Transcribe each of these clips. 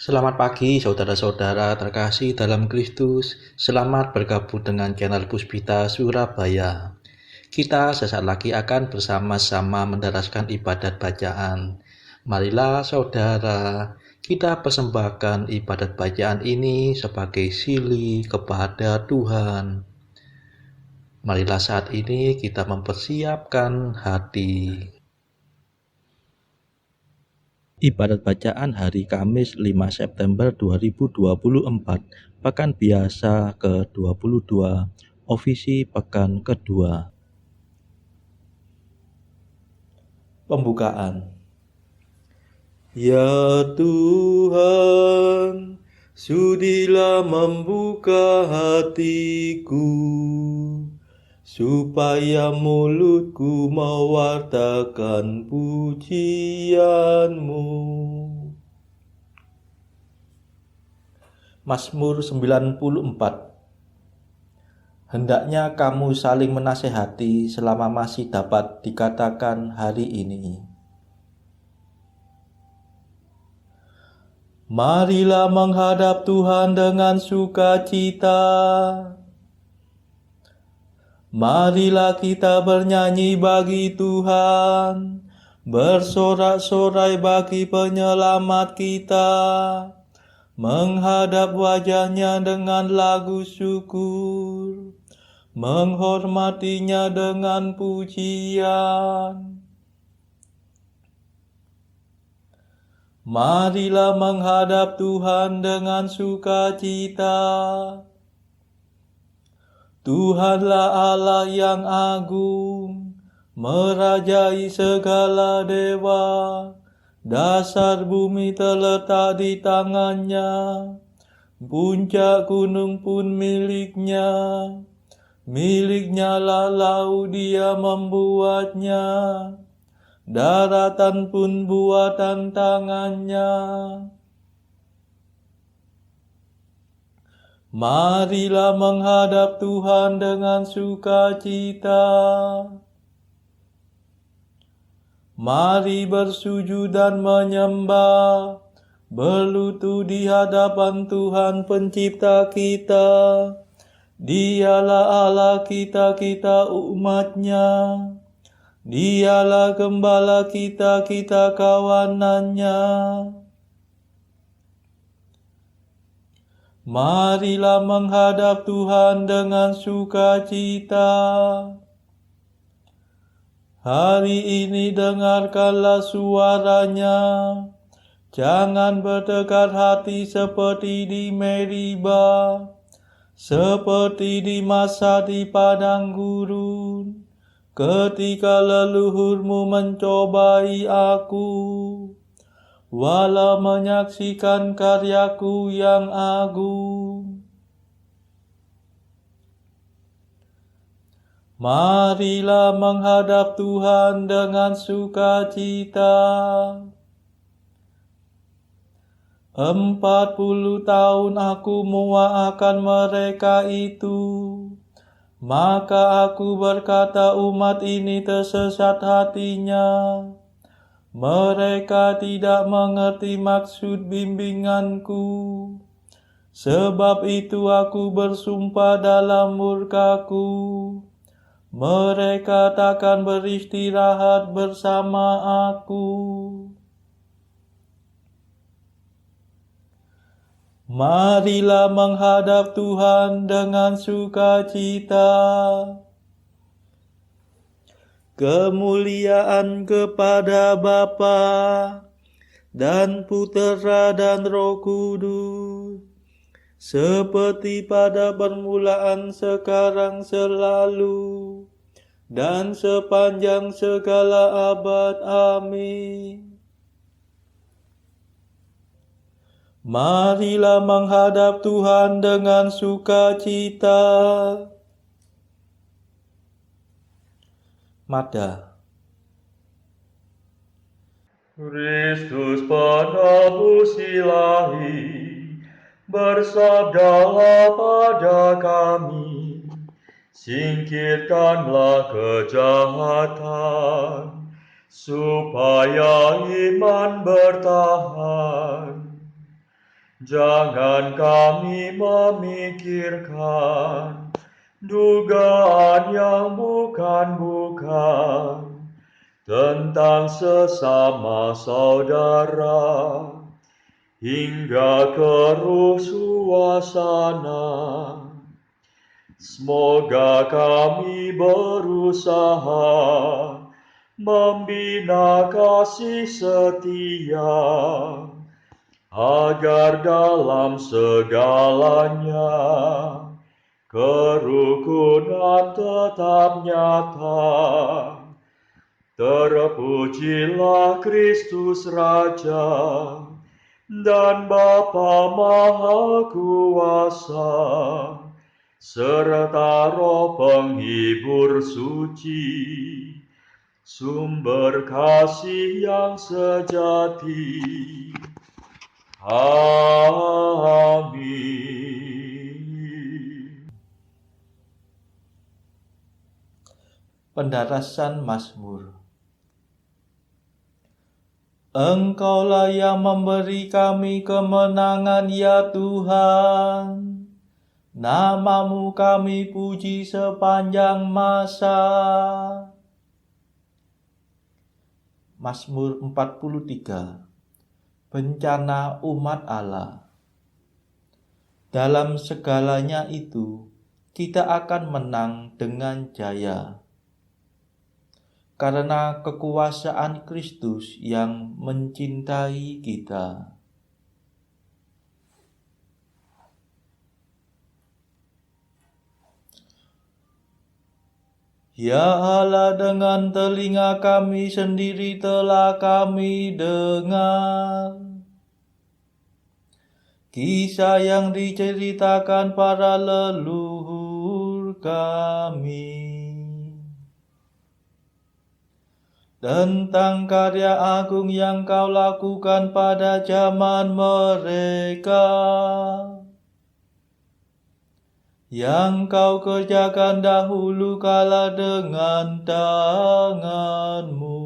Selamat pagi saudara-saudara terkasih dalam Kristus. Selamat bergabung dengan channel Puspita Surabaya. Kita sesaat lagi akan bersama-sama mendaraskan ibadat bacaan. Marilah saudara, kita persembahkan ibadat bacaan ini sebagai sili kepada Tuhan. Marilah saat ini kita mempersiapkan hati. Ibadat bacaan hari Kamis 5 September 2024, Pekan Biasa ke-22, Ofisi Pekan kedua. Pembukaan. Ya Tuhan, sudilah membuka hatiku, supaya mulutku mewartakan pujian-Mu. Mazmur 94. Hendaknya kamu saling menasehati selama masih dapat dikatakan hari ini. Marilah menghadap Tuhan dengan sukacita. Marilah kita bernyanyi bagi Tuhan, bersorak-sorai bagi penyelamat kita, menghadap wajahnya dengan lagu syukur, menghormatinya dengan pujian. Marilah menghadap Tuhan dengan sukacita. Tuhanlah Allah yang agung, merajai segala dewa. Dasar bumi terletak di tangannya, puncak gunung pun miliknya. Miliknya lah laut, dia membuatnya, daratan pun buatan tangannya. Marilah menghadap Tuhan dengan sukacita. Mari bersujud dan menyembah, berlutut di hadapan Tuhan pencipta kita. Dialah Allah kita, kita umat-Nya. Dialah gembala kita, kita kawanan-Nya. Marilah menghadap Tuhan dengan sukacita. Hari ini dengarkanlah suaranya. Jangan bertekad hati seperti di Meriba, seperti di masa di padang gurun, ketika leluhurmu mencobai aku, walau menyaksikan karyaku yang agung. Marilah menghadap Tuhan dengan sukacita. 40 tahun aku mendoakan mereka itu, maka aku berkata umat ini tersesat hatinya. Mereka tidak mengerti maksud bimbinganku. Sebab itu aku bersumpah dalam murkaku, mereka takkan beristirahat bersama aku. Marilah menghadap Tuhan dengan sukacita. Kemuliaan kepada Bapa dan Putera dan Roh Kudus, seperti pada permulaan, sekarang, selalu, dan sepanjang segala abad. Amin. Marilah menghadap Tuhan dengan sukacita. Mada. Kristus penebus ilahi, bersabdalah pada kami, singkirkanlah kejahatan, supaya iman bertahan. Jangan kami memikirkan dugaan yang bukan-bukan tentang sesama saudara, hingga keruh suasana. Semoga kami berusaha membina kasih setia, agar dalam segalanya kerukunan tetap nyata. Terpujilah Kristus Raja dan Bapa Maha Kuasa, serta Roh Penghibur suci, sumber kasih yang sejati. Amin. Pendarasan Mazmur. Engkaulah yang memberi kami kemenangan, ya Tuhan. Namamu kami puji sepanjang masa. Mazmur 43. Bencana umat Allah. Dalam segalanya itu, kita akan menang dengan jaya, karena kekuasaan Kristus yang mencintai kita. Ya Allah, dengan telinga kami sendiri telah kami dengar kisah yang diceritakan para leluhur kami tentang karya agung yang Kau lakukan pada zaman mereka, yang Kau kerjakan dahulu kala dengan tangan-Mu,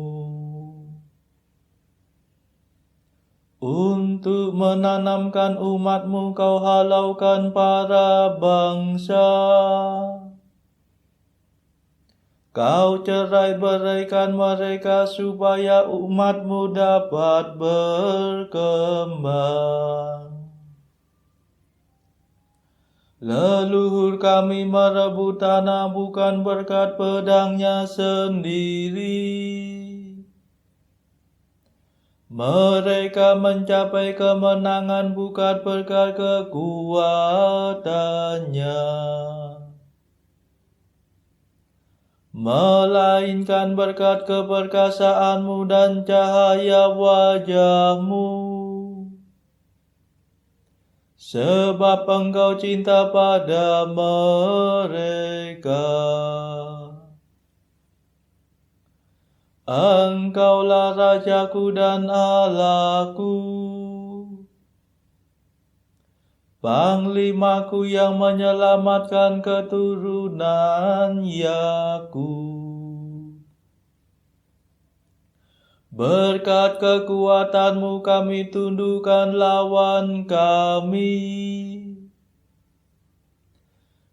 untuk menanamkan umat-Mu Kau halaukan para bangsa. Kau cerai-beraikan mereka supaya umat-Mu dapat berkembang. Leluhur kami merebut tanah bukan berkat pedangnya sendiri. Mereka mencapai kemenangan bukan berkat kekuatannya, melainkan berkat keperkasaan-Mu dan cahaya wajah-Mu. Sebab Engkau cinta pada mereka. Engkaulah Rajaku dan Allahku, Panglimaku yang menyelamatkan keturunan Yakub. Berkat kekuatan-Mu kami tundukkan lawan kami.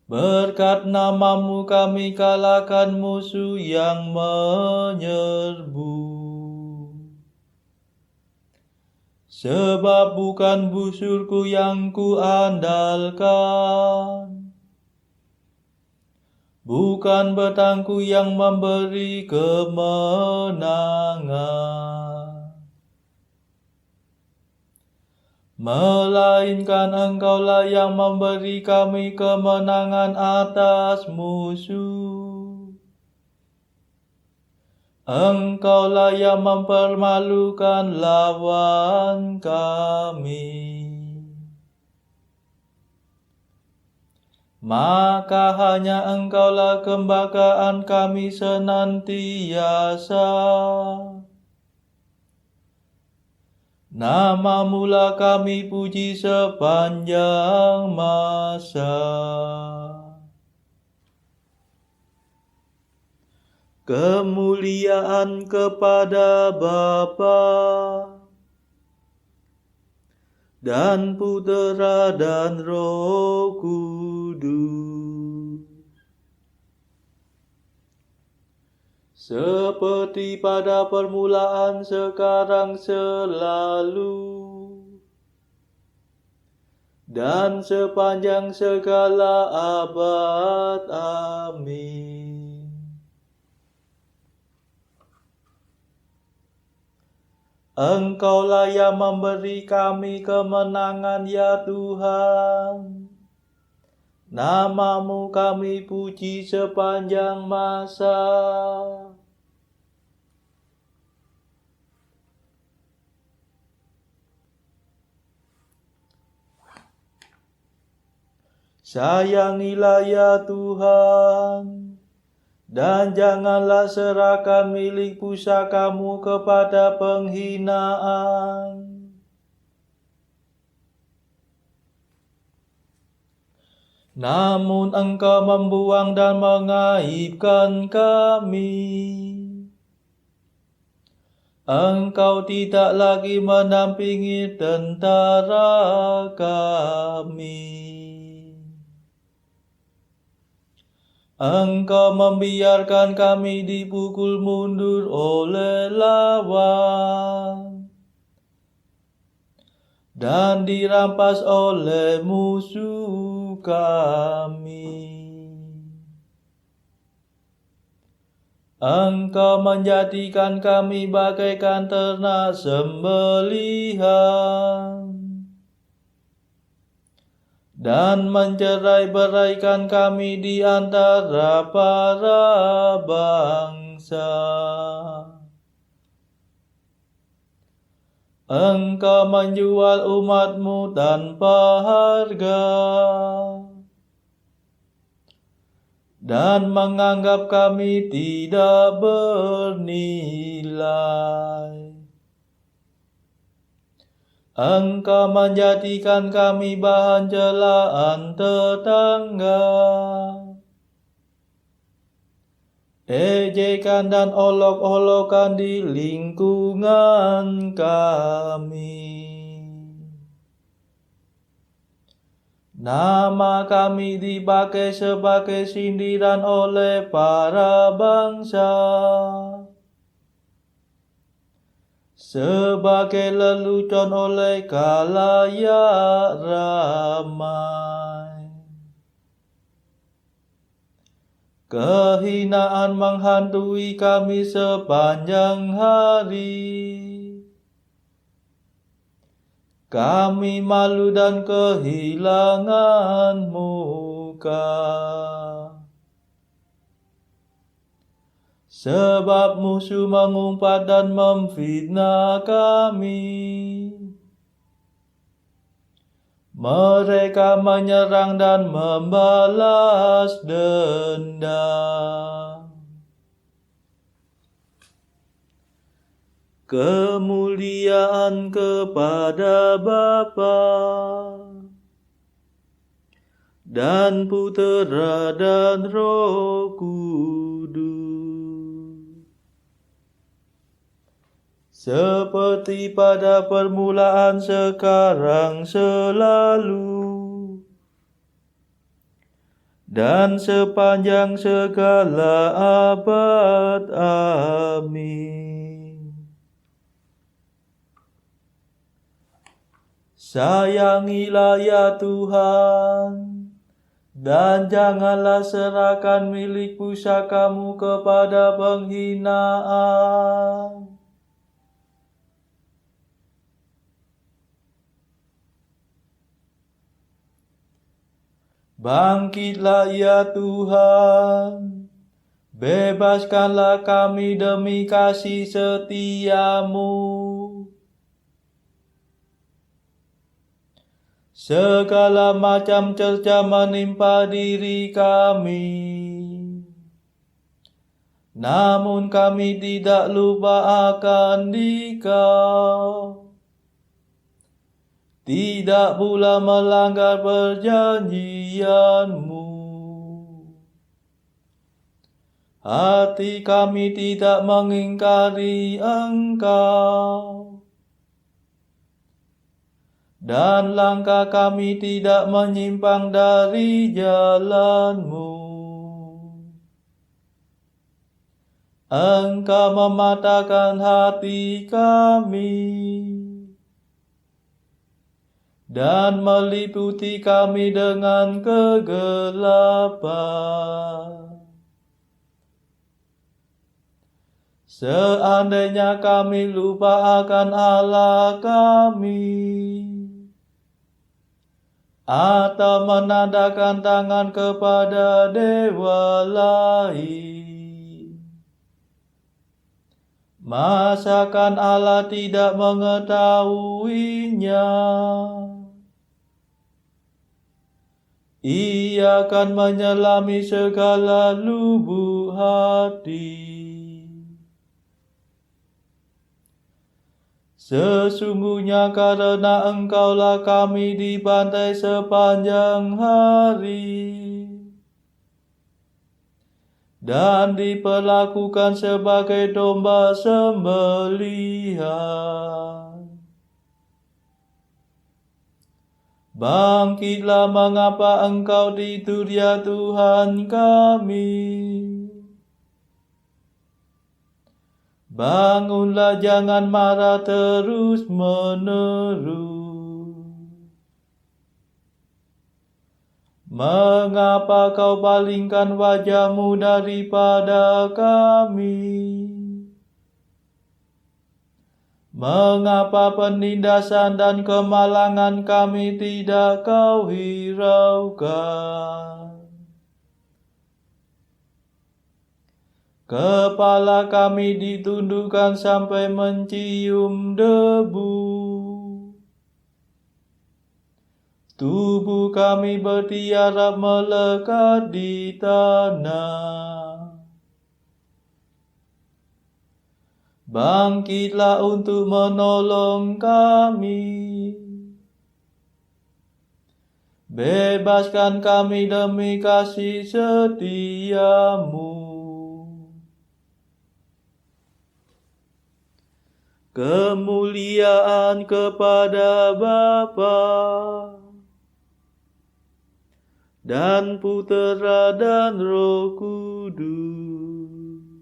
Berkat nama-Mu kami kalahkan musuh yang menyerbu. Sebab bukan busurku yang kuandalkan, bukan betangku yang memberi kemenangan, melainkan Engkaulah yang memberi kami kemenangan atas musuh. Engkaulah yang mempermalukan lawan kami. Maka hanya Engkaulah kebanggaan kami senantiasa. Nama-Mu-lah kami puji sepanjang masa. Kemuliaan kepada Bapa dan Putera dan Roh Kudus. Seperti pada permulaan, sekarang, selalu, dan sepanjang segala abad. Amin. Engkaulah yang memberi kami kemenangan, ya Tuhan. Namamu kami puji sepanjang masa. Sayangilah ya Tuhan, dan janganlah serahkan milik pusakamu kepada penghinaan. Namun Engkau membuang dan mengaibkan kami. Engkau tidak lagi mendampingi tentara kami. Engkau membiarkan kami dipukul mundur oleh lawan dan dirampas oleh musuh kami. Engkau menjadikan kami bagaikan ternak sembelihan dan mencerai-beraikan kami di antara para bangsa. Engkau menjual umat-Mu tanpa harga dan menganggap kami tidak bernilai. Engkau menjadikan kami bahan celaan tetangga, ejekan dan olok-olokan di lingkungan kami. Nama kami dipakai sebagai sindiran oleh para bangsa, sebagai lelucon oleh khalayak ramai. Kehinaan menghantui kami sepanjang hari. Kami malu dan kehilangan muka, sebab musuh mengumpat dan memfitnah kami. Mereka menyerang dan membalas dendam. Kemuliaan kepada Bapa dan Putera dan Roh Kudus, seperti pada permulaan, sekarang, selalu, dan sepanjang segala abad. Amin. Sayangilah ya Tuhan, dan janganlah serahkan milik pusakamu kepada penghinaan. Bangkitlah ya Tuhan, bebaskanlah kami demi kasih setia-Mu. Segala macam cerca menimpa diri kami, namun kami tidak lupa akan Dikau, tidak pula melanggar perjanjian-Mu. Hati kami tidak mengingkari Engkau, dan langkah kami tidak menyimpang dari jalan-Mu. Engkau mematahkan hati kami dan meliputi kami dengan kegelapan. Seandainya kami lupa akan Allah kami, atau menadahkan tangan kepada dewa lain, masakan Allah tidak mengetahuinya? Ia akan menyelami segala lubuk hati. Sesungguhnya karena Engkaulah kami dibantai sepanjang hari dan diperlakukan sebagai domba sembelihan. Bangkitlah, mengapa Engkau tidur ya Tuhan kami? Bangunlah, jangan marah terus-menerus. Mengapa Kau palingkan wajah-Mu daripada kami? Mengapa penindasan dan kemalangan kami tidak Kau hiraukan? Kepala kami ditundukkan sampai mencium debu. Tubuh kami bertiarap melekat di tanah. Bangkitlah untuk menolong kami. Bebaskan kami demi kasih setia-Mu. Kemuliaan kepada Bapa dan Putera dan Roh Kudus,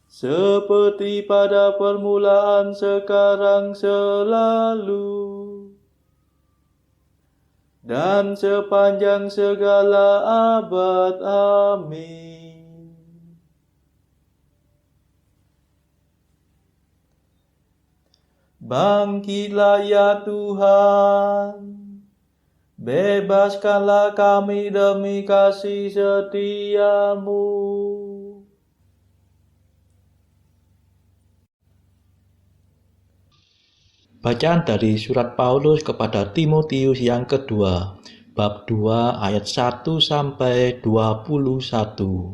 seperti pada permulaan, sekarang, selalu, dan sepanjang segala abad. Amin. Bangkitlah ya Tuhan, bebaskanlah kami demi kasih setia-Mu. Bacaan dari surat Paulus kepada Timotius yang kedua, bab 2 ayat 1 sampai 21.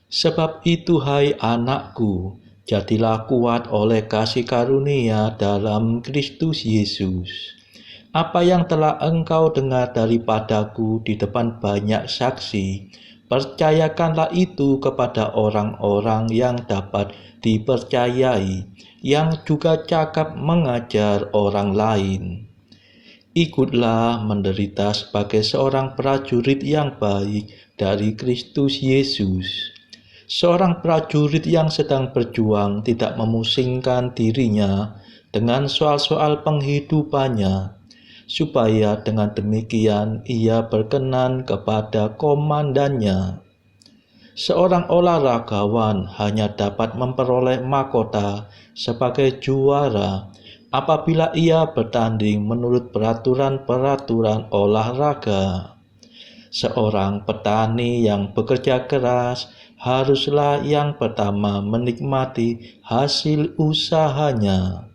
Sebab itu, hai anakku, jadilah kuat oleh kasih karunia dalam Kristus Yesus. Apa yang telah engkau dengar daripadaku di depan banyak saksi, percayakanlah itu kepada orang-orang yang dapat dipercayai, yang juga cakap mengajar orang lain. Ikutlah menderita sebagai seorang prajurit yang baik dari Kristus Yesus. Seorang prajurit yang sedang berjuang tidak memusingkan dirinya dengan soal-soal penghidupannya, supaya dengan demikian ia berkenan kepada komandannya. Seorang olahragawan hanya dapat memperoleh mahkota sebagai juara apabila ia bertanding menurut peraturan-peraturan olahraga. Seorang petani yang bekerja keras haruslah yang pertama menikmati hasil usahanya.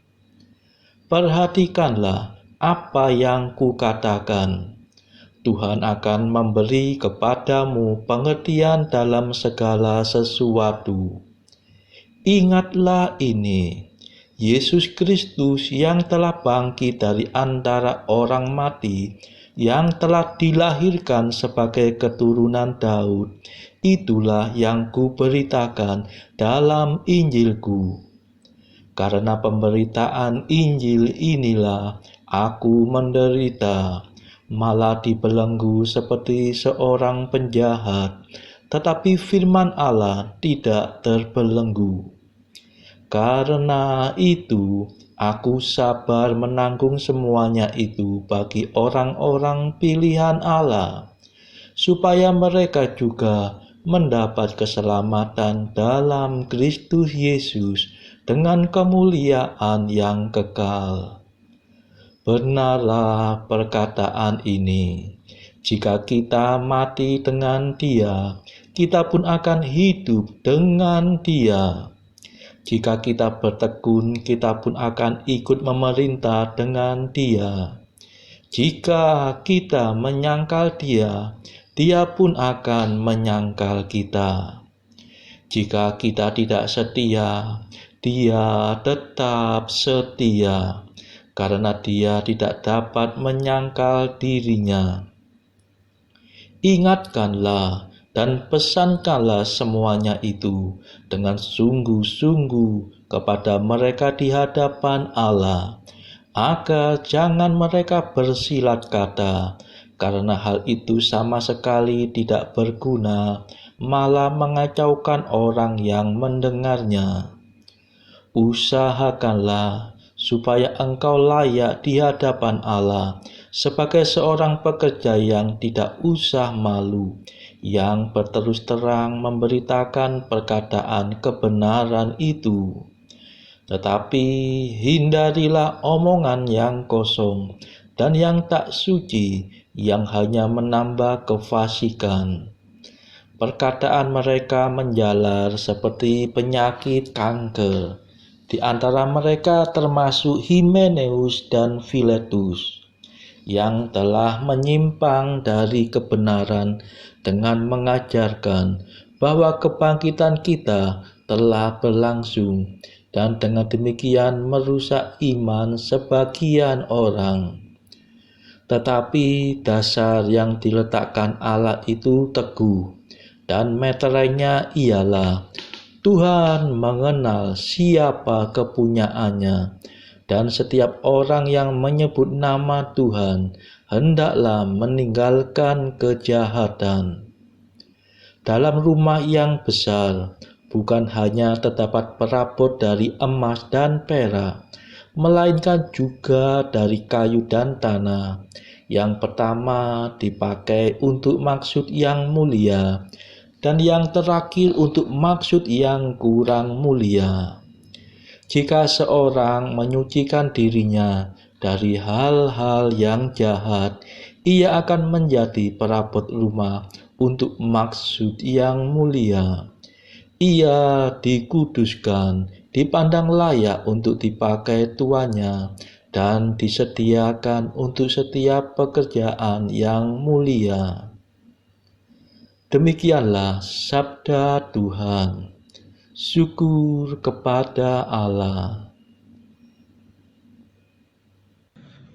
Perhatikanlah apa yang kukatakan. Tuhan akan memberi kepadamu pengertian dalam segala sesuatu. Ingatlah ini, Yesus Kristus yang telah bangkit dari antara orang mati, yang telah dilahirkan sebagai keturunan Daud, itulah yang kuberitakan dalam Injilku. Karena pemberitaan Injil inilah aku menderita, malah dibelenggu seperti seorang penjahat, tetapi firman Allah tidak terbelenggu. Karena itu, aku sabar menanggung semuanya itu bagi orang-orang pilihan Allah, supaya mereka juga mendapat keselamatan dalam Kristus Yesus dengan kemuliaan yang kekal. Benarlah perkataan ini. Jika kita mati dengan Dia, kita pun akan hidup dengan Dia. Jika kita bertekun, kita pun akan ikut memerintah dengan Dia. Jika kita menyangkal Dia, Dia pun akan menyangkal kita. Jika kita tidak setia, Dia tetap setia, karena Dia tidak dapat menyangkal dirinya. Ingatkanlah dan pesankanlah semuanya itu dengan sungguh-sungguh kepada mereka di hadapan Allah, agar jangan mereka bersilat kata, karena hal itu sama sekali tidak berguna, malah mengacaukan orang yang mendengarnya. Usahakanlah supaya engkau layak di hadapan Allah sebagai seorang pekerja yang tidak usah malu, yang berterus terang memberitakan perkataan kebenaran itu. Tetapi hindarilah omongan yang kosong dan yang tak suci, yang hanya menambah kefasikan. Perkataan mereka menjalar seperti penyakit kanker. Di antara mereka termasuk Himeneus dan Filetus, yang telah menyimpang dari kebenaran dengan mengajarkan bahwa kebangkitan kita telah berlangsung, dan dengan demikian merusak iman sebagian orang. Tetapi dasar yang diletakkan Allah itu teguh, dan meterainya ialah Tuhan mengenal siapa kepunyaannya, dan setiap orang yang menyebut nama Tuhan hendaklah meninggalkan kejahatan. Dalam rumah yang besar bukan hanya terdapat perabot dari emas dan perak, melainkan juga dari kayu dan tanah. Yang pertama dipakai untuk maksud yang mulia, dan yang terakhir untuk maksud yang kurang mulia. Jika seorang menyucikan dirinya dari hal-hal yang jahat, ia akan menjadi perabot rumah untuk maksud yang mulia. Ia dikuduskan, dipandang layak untuk dipakai tuannya, dan disediakan untuk setiap pekerjaan yang mulia. Demikianlah sabda Tuhan. Syukur kepada Allah.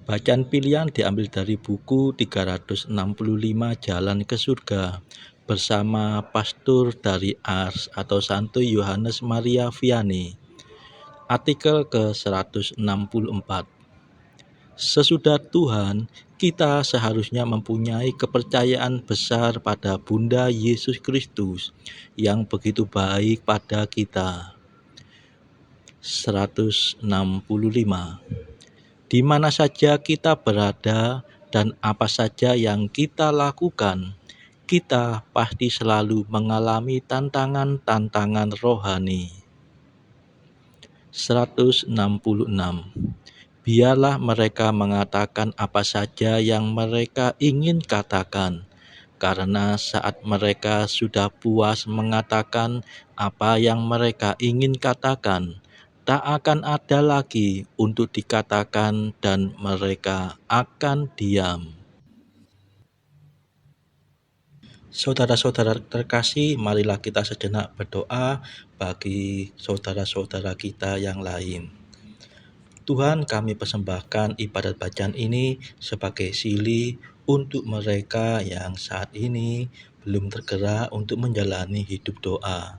Bacaan pilihan diambil dari buku 365 Jalan ke Surga bersama pastor dari Ars atau Santo Yohanes Maria Vianney. Artikel ke-164. Sesudah Tuhan, kita seharusnya mempunyai kepercayaan besar pada Bunda Yesus Kristus yang begitu baik pada kita. 165. Di mana saja kita berada dan apa saja yang kita lakukan, kita pasti selalu mengalami tantangan-tantangan rohani. 166. Biarlah mereka mengatakan apa saja yang mereka ingin katakan, karena saat mereka sudah puas mengatakan apa yang mereka ingin katakan, tak akan ada lagi untuk dikatakan dan mereka akan diam. Saudara-saudara terkasih, marilah kita sejenak berdoa bagi saudara-saudara kita yang lain. Tuhan, kami persembahkan ibadat bacaan ini sebagai silih untuk mereka yang saat ini belum tergerak untuk menjalani hidup doa.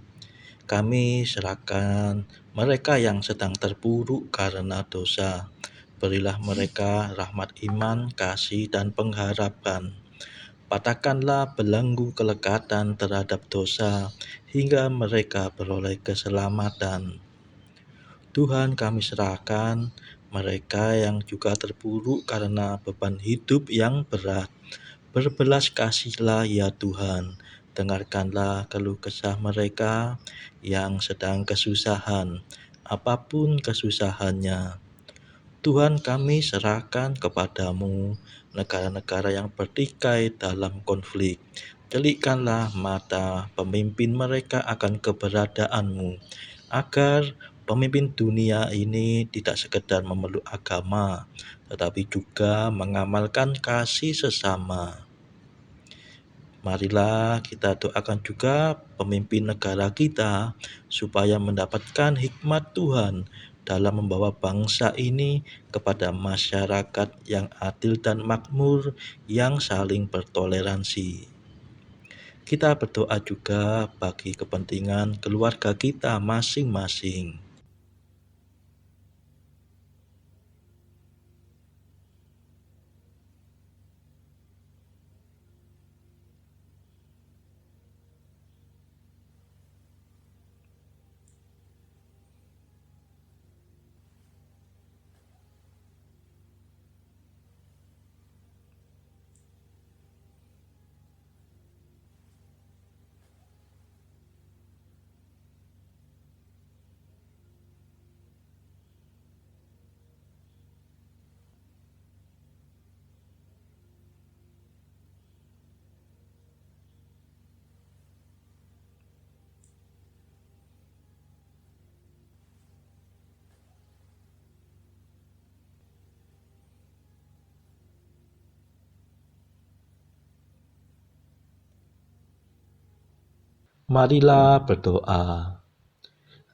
Kami serahkan mereka yang sedang terpuruk karena dosa. Berilah mereka rahmat iman, kasih, dan pengharapan. Patahkanlah belenggu kelekatan terhadap dosa, hingga mereka beroleh keselamatan. Tuhan, kami serahkan mereka yang juga terpuruk karena beban hidup yang berat. Berbelas kasihlah ya Tuhan, dengarkanlah keluh kesah mereka yang sedang kesusahan, apapun kesusahannya. Tuhan, kami serahkan kepadamu negara-negara yang bertikai dalam konflik. Celikkanlah mata pemimpin mereka akan keberadaanmu, agar pemimpin dunia ini tidak sekedar memeluk agama, tetapi juga mengamalkan kasih sesama. Marilah kita doakan juga pemimpin negara kita supaya mendapatkan hikmat Tuhan dalam membawa bangsa ini kepada masyarakat yang adil dan makmur yang saling bertoleransi. Kita berdoa juga bagi kepentingan keluarga kita masing-masing. Marilah berdoa.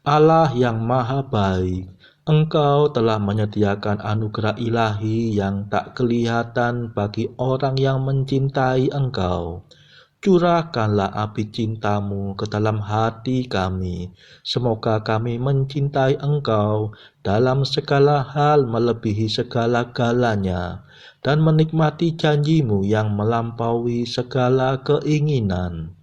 Allah yang Maha Baik, Engkau telah menyediakan anugerah ilahi yang tak kelihatan bagi orang yang mencintai Engkau. Curahkanlah api cinta-Mu ke dalam hati kami. Semoga kami mencintai Engkau dalam segala hal melebihi segala-galanya dan menikmati janji-Mu yang melampaui segala keinginan.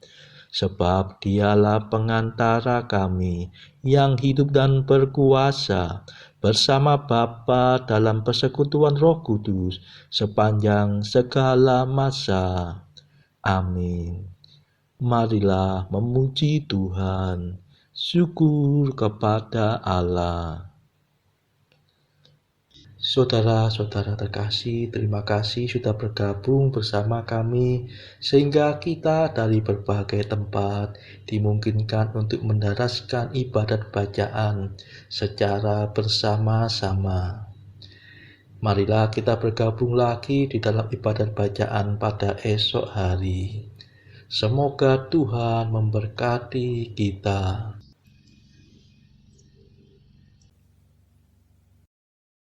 Sebab Dialah pengantara kami yang hidup dan berkuasa bersama Bapa dalam persekutuan Roh Kudus sepanjang segala masa. Amin. Marilah memuji Tuhan. Syukur kepada Allah. Saudara-saudara terkasih, terima kasih sudah bergabung bersama kami sehingga kita dari berbagai tempat dimungkinkan untuk mendaraskan ibadat bacaan secara bersama-sama. Marilah kita bergabung lagi di dalam ibadat bacaan pada esok hari. Semoga Tuhan memberkati kita.